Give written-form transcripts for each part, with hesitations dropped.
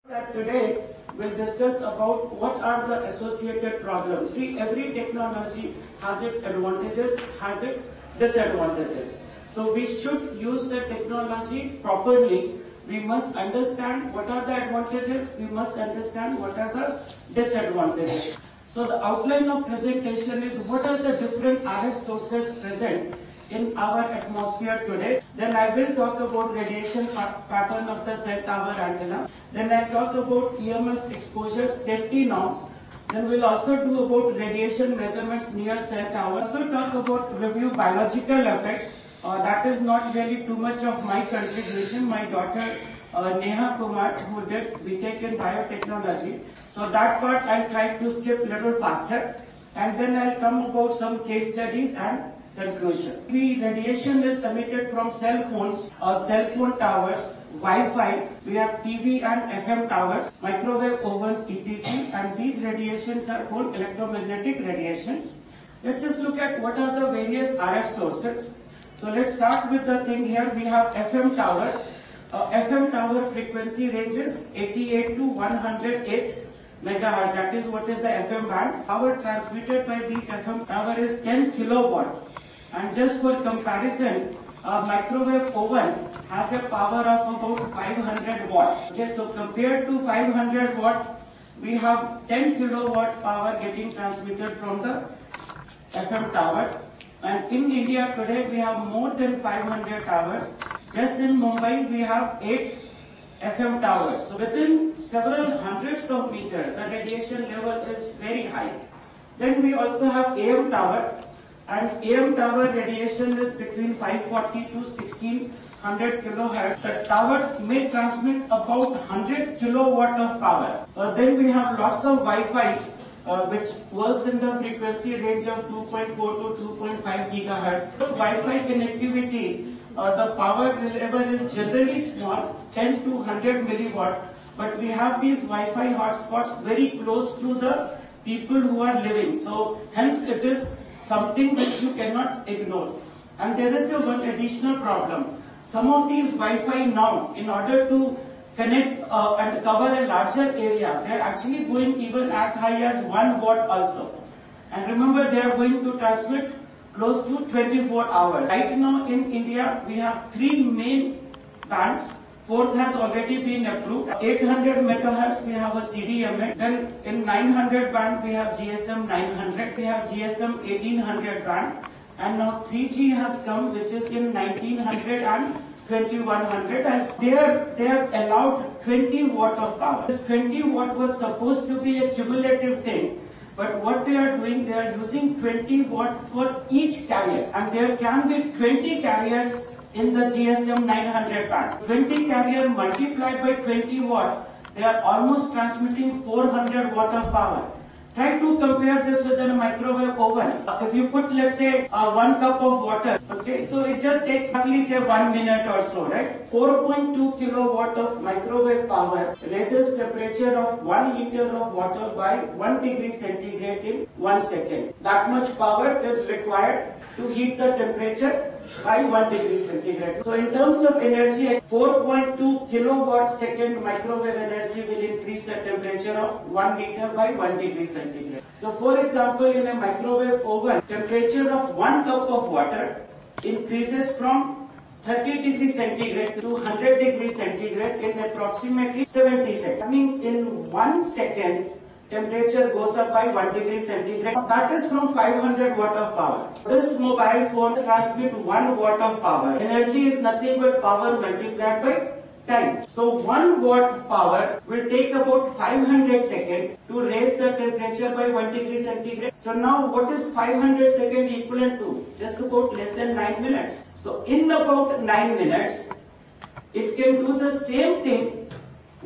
That today we'll discuss about what are the associated problems. See, every technology has its advantages, has its disadvantages. So we should use the technology properly. We must understand what are the advantages, we must understand what are the disadvantages. So the outline of presentation is what are the different RF sources present in our atmosphere today. Then I will talk about radiation pattern of the cell tower antenna. Then I talk about EMF exposure safety norms. Then we'll also do about radiation measurements near cell tower. Also talk about review biological effects. That is not really too much of my contribution. My daughter Neha Kumar, who did BTech in biotechnology. So that part I'll try to skip a little faster. And then I'll come about some case studies and conclusion. Radiation is emitted from cell phones or cell phone towers, Wi-Fi, we have TV and FM towers, microwave ovens, etc. And these radiations are called electromagnetic radiations. Let's just look at what are the various RF sources. So let's start with the thing here. We have FM tower. FM tower frequency ranges 88 to 108 megahertz. That is what is the FM band. Power transmitted by these FM tower is 10 kilowatt. And just for comparison, a microwave oven has a power of about 500 watt. Okay, so compared to 500 watt, we have 10 kilowatt power getting transmitted from the FM tower. And in India today, we have more than 500 towers. Just in Mumbai, we have 8 FM towers. So within several hundreds of meters, the radiation level is very high. Then we also have AM tower. And AM tower radiation is between 540 to 1600 kilohertz. The tower may transmit about 100 kilowatt of power. Then we have lots of Wi-Fi which works in the frequency range of 2.4 to 2.5 gigahertz. Wi-Fi connectivity, the power level is generally small, 10 to 100 milliwatt. But we have these Wi-Fi hotspots very close to the people who are living. So hence it is something which you cannot ignore. And there is one additional problem. Some of these Wi-Fi now, in order to connect and cover a larger area, they are actually going even as high as 1 watt also. And remember, they are going to transmit close to 24 hours. Right now in India, we have 3 main bands. Fourth has already been approved. 800 megahertz we have a CDMA. Then in 900 band we have GSM 900. We have GSM 1800 band. And now 3G has come, which is in 1900 and 2100. And they have allowed 20 watt of power. This 20 watt was supposed to be a cumulative thing. But what they are doing, they are using 20 watt for each carrier. And there can be 20 carriers in the GSM 900 band. 20 carrier multiplied by 20 watt, they are almost transmitting 400 watt of power. Try to compare this with a microwave oven. If you put, let's say, 1 cup of water, okay, so it just takes roughly say 1 minute or so, right? 4.2 kilowatt of microwave power raises temperature of 1 liter of water by 1 degree centigrade in 1 second. That much power is required to heat the temperature by 1 degree centigrade. So in terms of energy, 4.2 kilowatt second microwave energy will increase the temperature of 1 liter by 1 degree centigrade. So for example, in a microwave oven, temperature of 1 cup of water increases from 30 degree centigrade to 100 degree centigrade in approximately 70 seconds. That means in 1 second, temperature goes up by 1 degree centigrade. That is from 500 watt of power. This mobile phone transmits 1 watt of power. Energy is nothing but power multiplied by time. So 1 watt power will take about 500 seconds to raise the temperature by 1 degree centigrade. So now what is 500 seconds equivalent to? Just about less than 9 minutes. So in about 9 minutes, it can do the same thing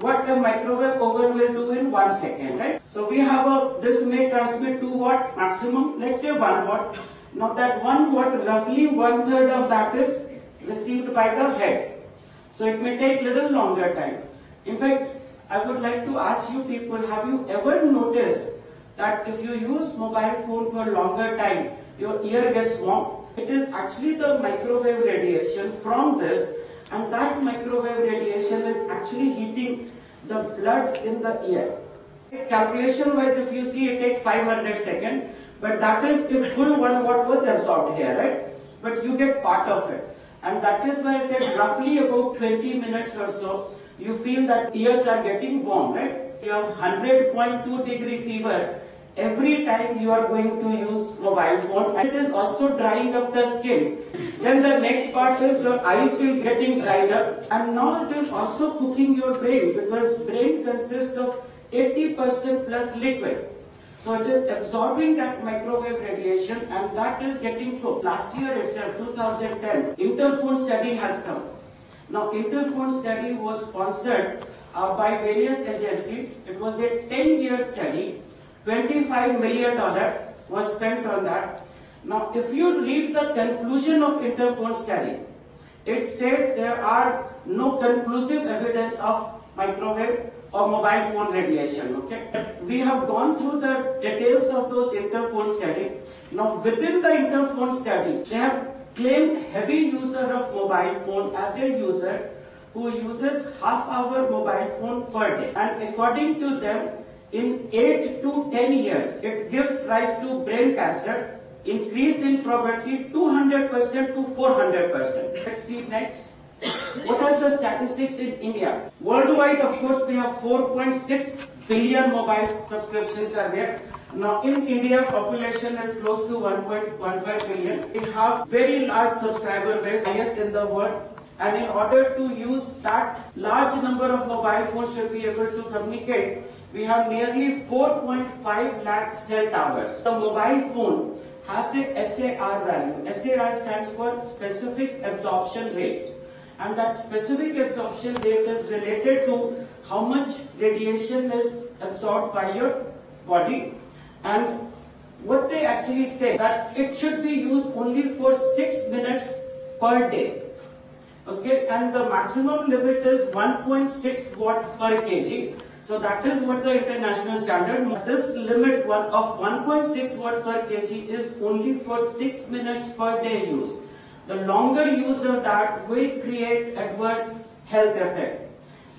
what a microwave oven will do in 1 second, right? So we have this may transmit 2 watt maximum, let's say 1 watt. Now that 1 watt, roughly 1/3 of that is received by the head. So it may take little longer time. In fact, I would like to ask you people, have you ever noticed that if you use mobile phone for longer time, your ear gets warm? It is actually the microwave radiation from this, and that microwave radiation is actually heating the blood in the ear. Calculation wise, if you see, it takes 500 seconds, but that is if full 1 watt was absorbed here, right? But you get part of it. And that is why I said roughly about 20 minutes or so, you feel that ears are getting warm, right? You have 100.2 degree fever every time you are going to use mobile phone, and it is also drying up the skin. Then the next part is your eyes will getting dried up, and now it is also cooking your brain, because brain consists of 80% plus liquid. So it is absorbing that microwave radiation, and that is getting cooked. Last year itself, 2010, Interphone study has come. Now Interphone study was sponsored by various agencies. It was a 10-year study. $25 million was spent on that. Now, if you read the conclusion of Interphone study, it says there are no conclusive evidence of microwave or mobile phone radiation. Okay, we have gone through the details of those Interphone study. Now, within the Interphone study, they have claimed heavy user of mobile phone as a user who uses half-hour mobile phone per day, and according to them, in 8 to 10 years, it gives rise to brain cancer, increase in probability 200% to 400%. Let's see next. What are the statistics in India? Worldwide, of course, we have 4.6 billion mobile subscriptions are there. Now, in India, population is close to 1.15 billion. We have very large subscriber base, highest in the world. And in order to use that large number of mobile phones should be able to communicate, we have nearly 4.5 lakh cell towers. The mobile phone has a SAR value. SAR stands for specific absorption rate. And that specific absorption rate is related to how much radiation is absorbed by your body. And what they actually say, that it should be used only for 6 minutes per day. Okay, and the maximum limit is 1.6 watt per kg. So that is what the international standard. This limit of 1.6 watt per kg is only for 6 minutes per day use. The longer use of that will create adverse health effect.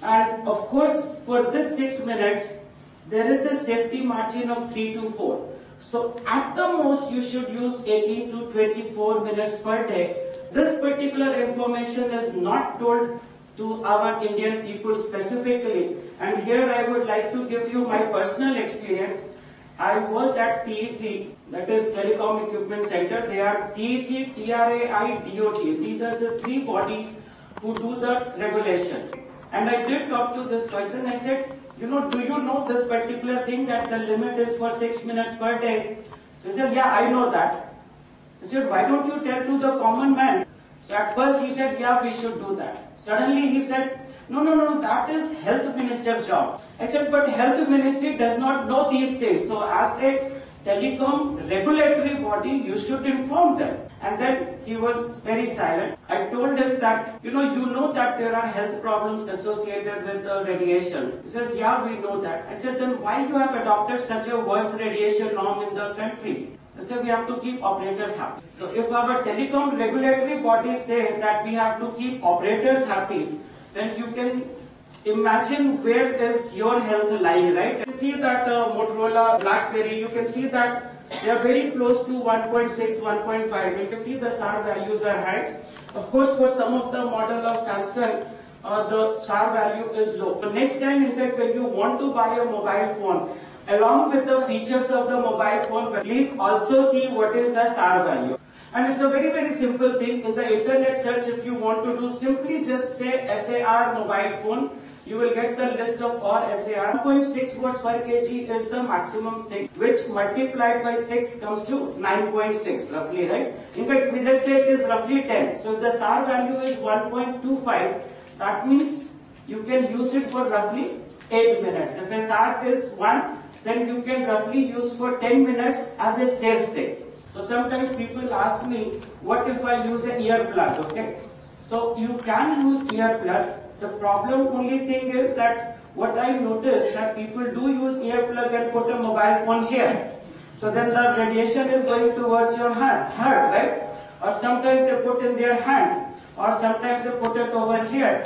And of course, for this 6 minutes, there is a safety margin of 3 to 4. So at the most, you should use 18 to 24 minutes per day. This particular information is not told to our Indian people specifically. And here I would like to give you my personal experience. I was at TEC, that is Telecom Equipment Center. They are TEC, TRAI, DOT. These are the three bodies who do the regulation. And I did talk to this person. I said, do you know this particular thing that the limit is for 6 minutes per day? So he said, yeah, I know that. I said, why don't you tell to the common man? So at first he said, yeah, we should do that. Suddenly he said, no, that is health minister's job. I said, but health ministry does not know these things. So as a telecom regulatory body, you should inform them. And then he was very silent. I told him that, you know that there are health problems associated with the radiation. He says, yeah, we know that. I said, then why you have adopted such a worse radiation norm in the country? I said, we have to keep operators happy. So if our telecom regulatory bodies say that we have to keep operators happy, then you can imagine where is your health lying, right? You can see that Motorola, BlackBerry, you can see that they are very close to 1.6, 1.5. You can see the SAR values are high. Of course, for some of the model of Samsung, the SAR value is low. The next time, in fact, when you want to buy a mobile phone, along with the features of the mobile phone, please also see what is the SAR value. And it's a very, very simple thing. In the internet search, if you want to do, simply just say SAR mobile phone. You will get the list of all SAR. 1.6 watt per kg is the maximum thing, which multiplied by 6 comes to 9.6 roughly, right? In fact, let's say it is roughly 10. So if the SAR value is 1.25, that means you can use it for roughly 8 minutes. If a SAR is 1, then you can roughly use for 10 minutes as a safe thing. So sometimes people ask me, what if I use an earplug, okay? So you can use earplug. The problem only thing is that what I noticed that people do use earplug and put a mobile phone here. So then the radiation is going towards your heart, right? Or sometimes they put in their hand, or sometimes they put it over here.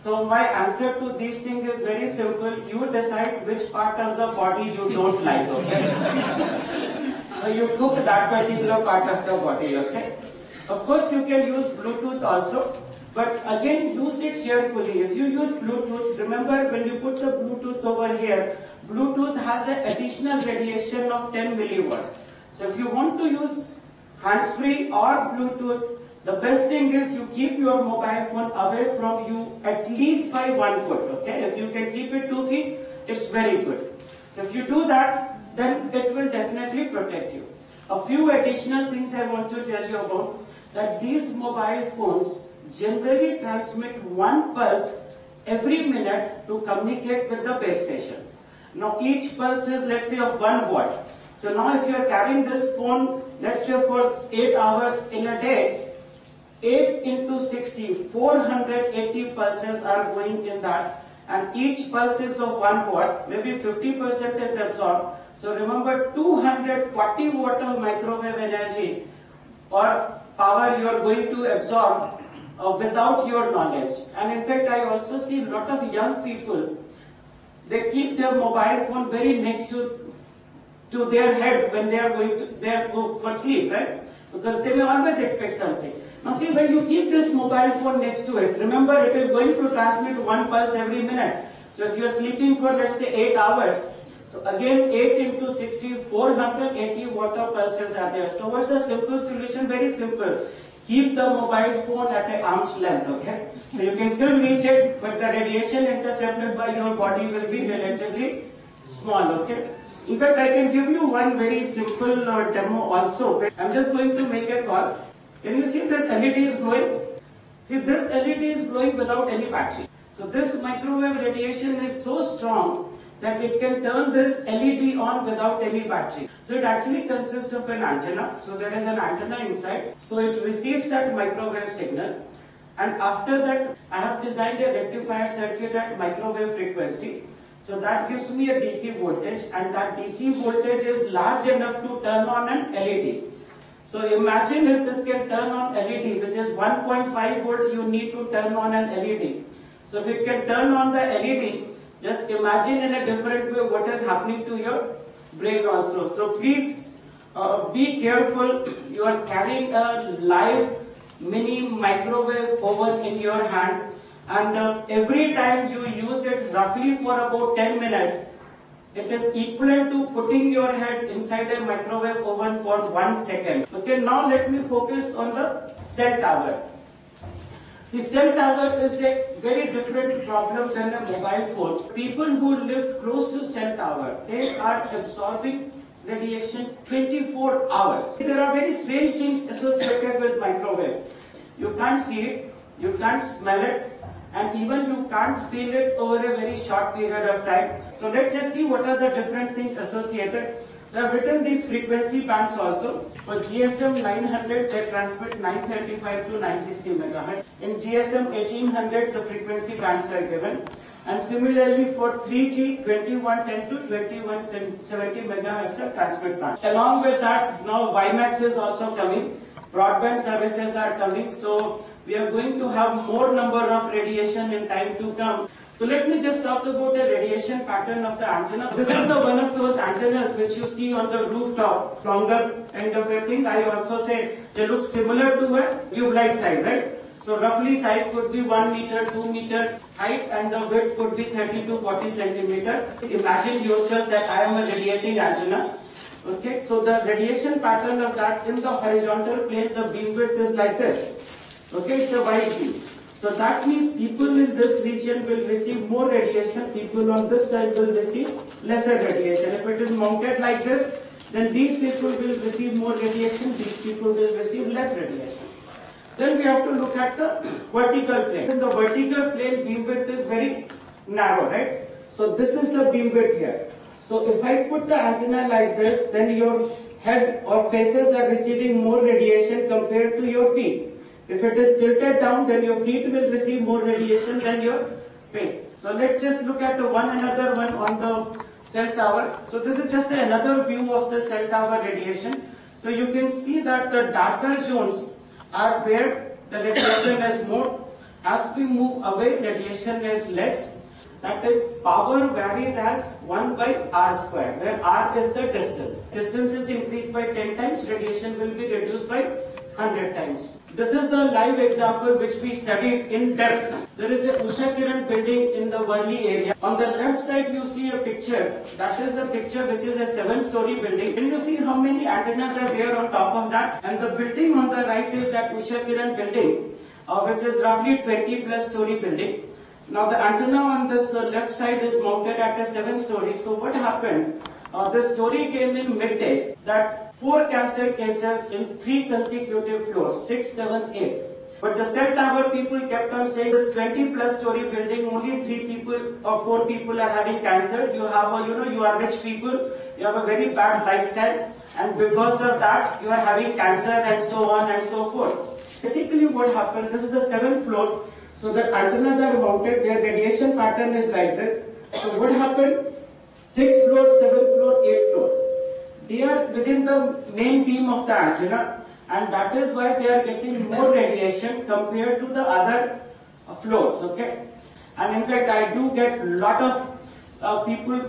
So my answer to these things is very simple. You decide which part of the body you don't like, okay? So you cook that particular part of the body, okay? Of course, you can use Bluetooth also, but again, use it carefully. If you use Bluetooth, remember when you put the Bluetooth over here, Bluetooth has an additional radiation of 10 milliwatt. So if you want to use hands-free or Bluetooth, the best thing is you keep your mobile phone away from you at least by 1 foot, okay? If you can keep it 2 feet, it's very good. So if you do that, then it will definitely protect you. A few additional things I want to tell you about, that these mobile phones generally transmit one pulse every minute to communicate with the base station. Now each pulse is, let's say, of 1 watt. So now if you are carrying this phone, let's say for 8 hours in a day, 8 into 60, 480 pulses are going in that, and each pulse is of 1 watt, maybe 50% is absorbed. So remember, 240 watt of microwave energy or power you are going to absorb without your knowledge. And in fact, I also see a lot of young people, they keep their mobile phone very next to their head when they are going for sleep, right? Because they may always expect something. Now see, when you keep this mobile phone next to it, remember it is going to transmit one pulse every minute. So if you are sleeping for, let's say, 8 hours, so again 8 into 60, 480 watt of pulses are there. So what's the simple solution? Very simple. Keep the mobile phone at an arm's length, okay? So you can still reach it, but the radiation intercepted by your body will be relatively small, okay? In fact, I can give you one very simple demo also. I'm just going to make a call. Can you see this LED is glowing? See, this LED is glowing without any battery. So this microwave radiation is so strong that it can turn this LED on without any battery. So it actually consists of an antenna. So there is an antenna inside. So it receives that microwave signal. And after that, I have designed a rectifier circuit at microwave frequency. So that gives me a DC voltage, and that DC voltage is large enough to turn on an LED. So imagine if this can turn on LED, which is 1.5 volts you need to turn on an LED. So if it can turn on the LED, just imagine in a different way what is happening to your brain also. So please be careful. You are carrying a live mini microwave oven in your hand, and every time you use it roughly for about 10 minutes, it is equivalent to putting your head inside a microwave oven for 1 second. Okay, now let me focus on the cell tower. See, cell tower is a very different problem than a mobile phone. People who live close to cell tower, they are absorbing radiation 24 hours. There are very strange things associated with microwave. You can't see it, you can't smell it, and even you can't feel it over a very short period of time. So let's just see what are the different things associated. So I've written these frequency bands also. For GSM 900, they transmit 935 to 960 megahertz. In GSM 1800, the frequency bands are given. And similarly for 3G, 2110 to 2170 megahertz are transmit band. Along with that, now WiMAX is also coming. Broadband services are coming. So we are going to have more number of radiation in time to come. So let me just talk about the radiation pattern of the antenna. This is the one of those antennas which you see on the rooftop, longer end of a thing. I also say they look similar to a tube light size, right? So roughly size could be 1 meter, 2 meter height, and the width could be 30 to 40 centimeter. Imagine yourself that I am a radiating antenna. Okay, so the radiation pattern of that in the horizontal plane, the beam width is like this. Okay, it's a wide beam. So that means people in this region will receive more radiation, people on this side will receive lesser radiation. If it is mounted like this, then these people will receive more radiation, these people will receive less radiation. Then we have to look at the vertical plane. In the vertical plane, beam width is very narrow, right? So this is the beam width here. So if I put the antenna like this, then your head or faces are receiving more radiation compared to your feet. If it is tilted down, then your feet will receive more radiation than your face. So let's just look at another one on the cell tower. So this is just another view of the cell tower radiation. So you can see that the darker zones are where the radiation is more, As we move away, radiation is less. That is, power varies as 1 by r square, where r is the distance. Distance is increased by 10 times, radiation will be reduced by 100 times. This is the live example which we studied in depth. There is a Usha Kiran building in the Worli area. On the left side you see a picture. That is a picture which is a 7-story building. Can you see how many antennas are there on top of that? And the building on the right is that Usha Kiran building, which is roughly 20+ story building. Now the antenna on this left side is mounted at a 7-story. So what happened? The story came in midday that 4 cancer cases in 3 consecutive floors, 6, 7, 8. But the cell tower people kept on saying this 20+ story building, only 3 people or 4 people are having cancer. You have you are rich people, you have a very bad lifestyle, and because of that you are having cancer and so on and so forth. Basically what happened, this is the 7th floor. So the antennas are mounted, their radiation pattern is like this. So what happened? 6th floor, 7th floor, 8th floor. They are within the main beam of the antenna, and that is why they are getting more radiation compared to the other floors. Okay, and in fact I do get a lot of people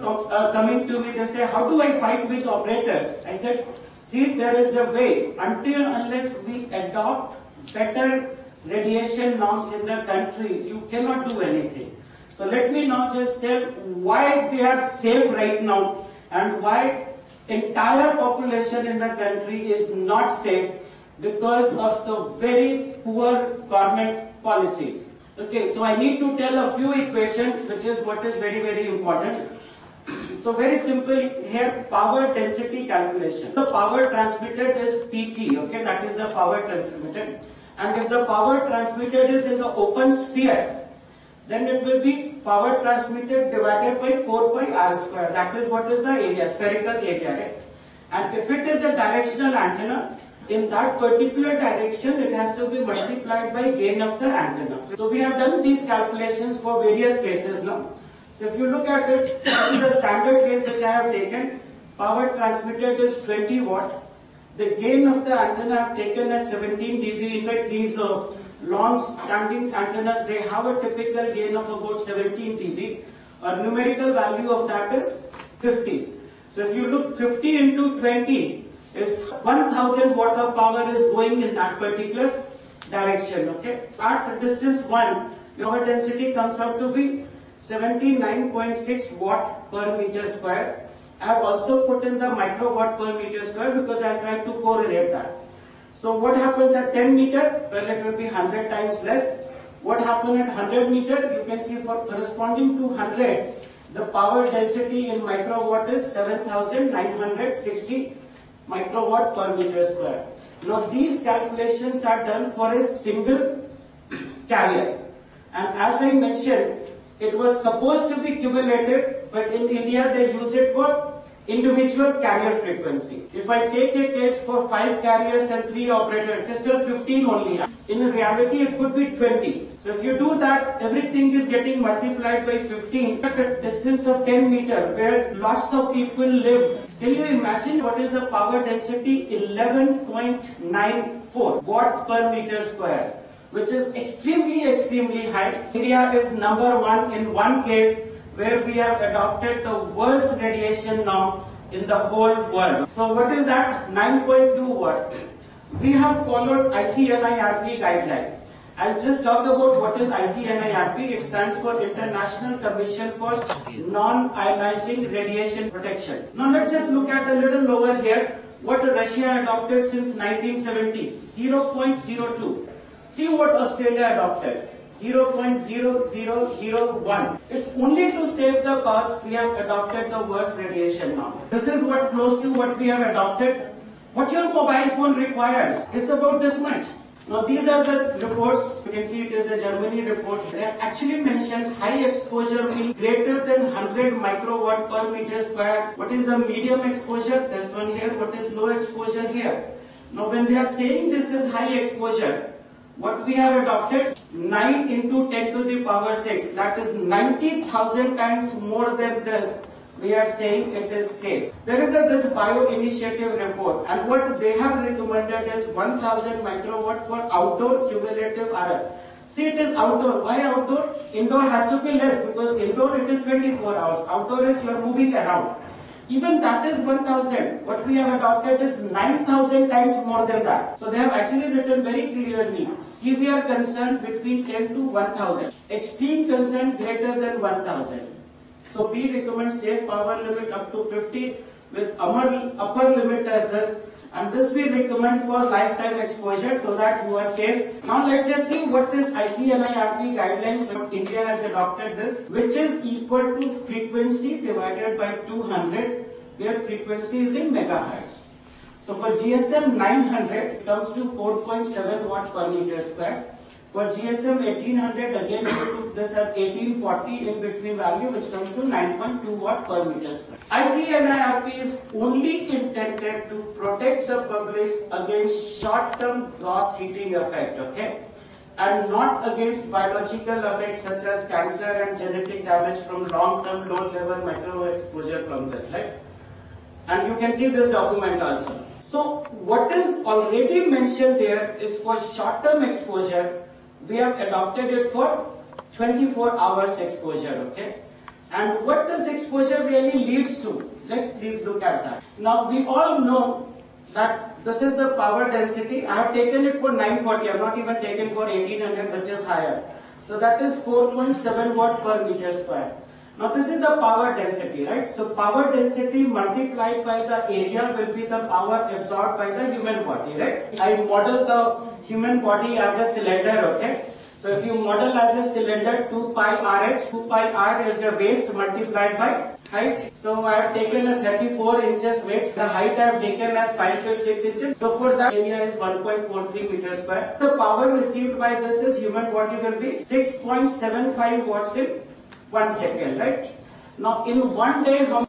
coming to me. They say, how do I fight with operators? I said, see, there is a way. Unless we adopt better radiation norms in the country, you cannot do anything. So let me now just tell why they are safe right now and why entire population in the country is not safe, because of the very poor government policies. Okay, so I need to tell a few equations, which is what is very, very important. So very simple here, power density calculation. The power transmitted is PT, okay, that is the power transmitted. And if the power transmitted is in the open sphere, then it will be power transmitted divided by 4 pi r square. That is what is the area, spherical area, right? And if it is a directional antenna, in that particular direction, it has to be multiplied by gain of the antenna. So we have done these calculations for various cases now. So if you look at it, this is the standard case which I have taken. Power transmitted is 20 watt. The gain of the antenna I have taken as 17 dB. In fact, these long-standing antennas, they have a typical gain of about 17 dB. A numerical value of that is 50. So if you look 50 into 20 is 1000 watt of power is going in that particular direction. Okay. At distance 1, your density comes out to be 79.6 watt per meter square. I have also put in the microwatt per meter square because I tried to correlate that. So what happens at 10 meter? Well, it will be 100 times less. What happened at 100 meter? You can see for corresponding to 100, the power density in microwatt is 7960 microwatt per meter square. Now these calculations are done for a single carrier. And as I mentioned, it was supposed to be cumulative, but in India they use it for individual carrier frequency. If I take a case for 5 carriers and 3 operators, it is still 15 only. In reality, it could be 20. So if you do that, everything is getting multiplied by 15 at a distance of 10 meter, where lots of people live. Can you imagine what is the power density? 11.94 watt per meter square, which is extremely high. India is number 1 in one case where we have adopted the worst radiation norm in the whole world. So what is that? 9.2 watt. We have followed ICNIRP guideline. I'll just talk about what is ICNIRP. It stands for International Commission for Non-Ionizing Radiation Protection. Now let's just look at a little lower here. What Russia adopted since 1970, 0.02. See what Australia adopted, 0.0001. It's only to save the cost we have adopted the worst radiation norm. This is what close to what we have adopted. What your mobile phone requires is about this much. Now these are the reports. You can see it is a Germany report. They have actually mentioned high exposure being greater than 100 microwatt per meter square. What is the medium exposure? This one here. What is low exposure here? Now when they are saying this is high exposure, what we have adopted? 9 into 10 to the power 6. That is 90,000 times more than this. We are saying it is safe. There is this bio initiative report, and what they have recommended is 1000 microwatt for outdoor cumulative RF. See, it is outdoor. Why outdoor? Indoor has to be less because indoor it is 24 hours. Outdoor is you are moving around. Even that is 1000. What we have adopted is 9000 times more than that. So they have actually written very clearly, severe concern between 10 to 1000. Extreme concern greater than 1000. So we recommend safe power limit up to 50 with upper limit as this. And this we recommend for lifetime exposure so that you are safe. Now let's just see what this ICNIRP guidelines, India has adopted this, which is equal to frequency divided by 200, where frequency is in megahertz. So for GSM 900, it comes to 4.7 watt per meter square. For GSM 1800, again we took this as 1840 in between value, which comes to 9.2 watt per meter square. ICNIRP is only intended to protect the public against short-term gross heating effect, okay? And not against biological effects such as cancer and genetic damage from long-term low-level micro exposure from this, right? And you can see this document also. So what is already mentioned there is for short-term exposure, we have adopted it for 24 hours exposure, okay? And what this exposure really leads to, let's please look at that. Now we all know that this is the power density. I have taken it for 940, I have not even taken for 1800, which is higher. So that is 4.7 watt per meter square. Now this is the power density, right? So power density multiplied by the area will be the power absorbed by the human body, right? I model the human body as a cylinder, okay? So if you model as a cylinder, 2 pi RH, 2 pi R is the waist multiplied by height. So I have taken a 34 inches weight. The height I have taken as 5.6 inches. So for that area is 1.43 meters square. The power received by this is human body will be 6.75 watts in 1 second, right? Now in one day, how